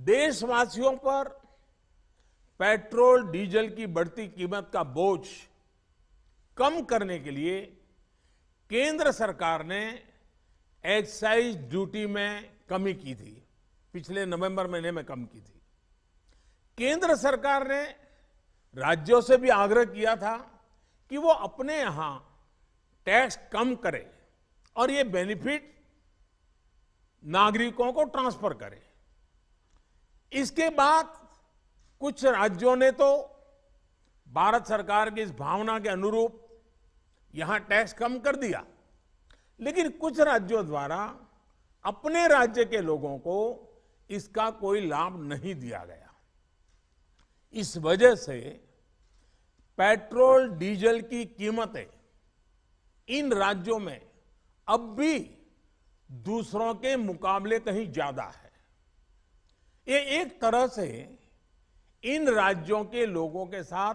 देशवासियों पर petrol diesel की बढ़ती कीमत का बोझ कम करने के लिए केंद्र सरकार ने एक्साइज ड्यूटी में कमी की थी। पिछले नवंबर महीने में कम की थी। केंद्र सरकार ने राज्यों से भी आग्रह किया था कि वो अपने यहां टैक्स कम करे और ये बेनिफिट नागरिकों को ट्रांसफर करे। इसके बाद कुछ राज्यों ने तो भारत सरकार की इस भावना के अनुरूप यहां टैक्स कम कर दिया, लेकिन कुछ राज्यों द्वारा अपने राज्य के लोगों को इसका कोई लाभ नहीं दिया गया। इस वजह से पेट्रोल डीजल की कीमतें इन राज्यों में अब भी दूसरों के मुकाबले कहीं ज्यादा है। ये एक तरह से इन राज्यों के लोगों के साथ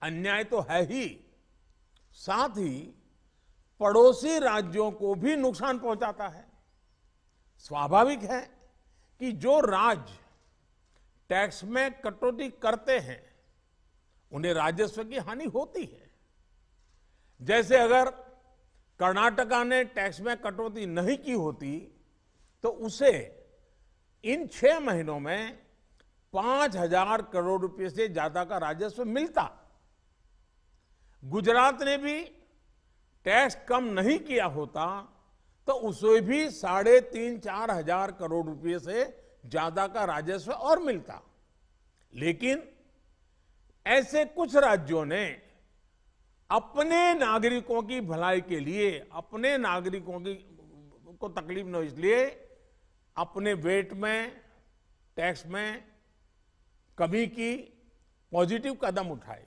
अन्याय तो है ही, साथ ही पड़ोसी राज्यों को भी नुकसान पहुंचाता है। स्वाभाविक है कि जो राज्य टैक्स में कटौती करते हैं उन्हें राजस्व की हानि होती है। जैसे अगर कर्नाटका ने टैक्स में कटौती नहीं की होती तो उसे इन 6 महीनों में 5,000 करोड़ रुपए से ज्यादा का राजस्व मिलता। गुजरात ने भी टैक्स कम नहीं किया होता तो उसे भी 3,500-4 हजार करोड़ रुपए से ज्यादा का राजस्व और मिलता। लेकिन ऐसे कुछ राज्यों ने अपने नागरिकों की भलाई के लिए, अपने नागरिकों को तकलीफ न हो इसलिए अपने वेट में, टैक्स में कमी की पॉजिटिव कदम उठाए।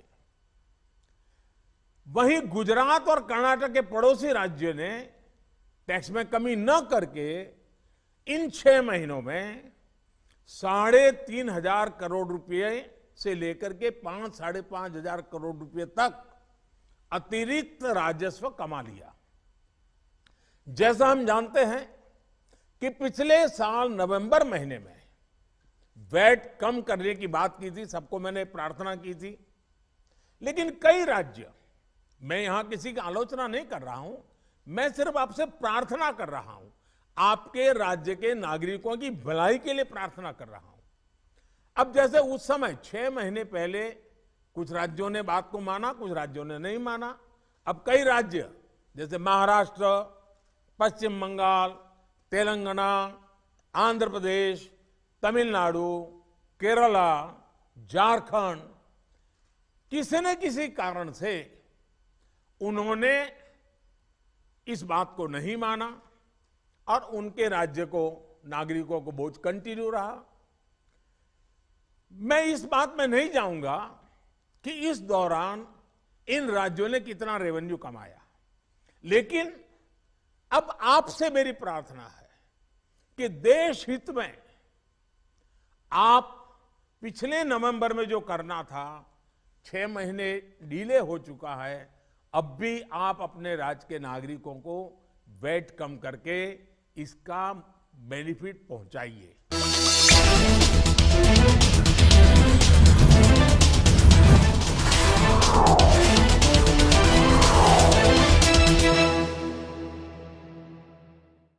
वहीं गुजरात और कर्नाटक के पड़ोसी राज्य ने टैक्स में कमी न करके इन 6 महीनों में 3,500 करोड़ रुपए से लेकर के 5-5.5 हजार करोड़ रुपए तक अतिरिक्त राजस्व कमा लिया। जैसा हम जानते हैं कि पिछले साल नवंबर महीने में वैट कम करने की बात की थी, सबको मैंने प्रार्थना की थी, लेकिन कई राज्य, मैं यहां किसी की आलोचना नहीं कर रहा हूं, मैं सिर्फ आपसे प्रार्थना कर रहा हूं, आपके राज्य के नागरिकों की भलाई के लिए प्रार्थना कर रहा हूं। अब जैसे उस समय 6 महीने पहले कुछ राज्यों ने बात को माना, कुछ राज्यों ने नहीं माना। अब कई राज्य जैसे महाराष्ट्र, पश्चिम बंगाल, तेलंगाना, आंध्र प्रदेश, तमिलनाडु, केरला, झारखंड, किसी न किसी कारण से उन्होंने इस बात को नहीं माना और उनके राज्य को, नागरिकों को बोझ कंटिन्यू रहा। मैं इस बात में नहीं जाऊंगा कि इस दौरान इन राज्यों ने कितना रेवेन्यू कमाया, लेकिन अब आपसे मेरी प्रार्थना है कि देश हित में आप पिछले नवंबर में जो करना था, 6 महीने डिले हो चुका है, अब भी आप अपने राज्य के नागरिकों को वैट कम करके इसका बेनिफिट पहुंचाइए।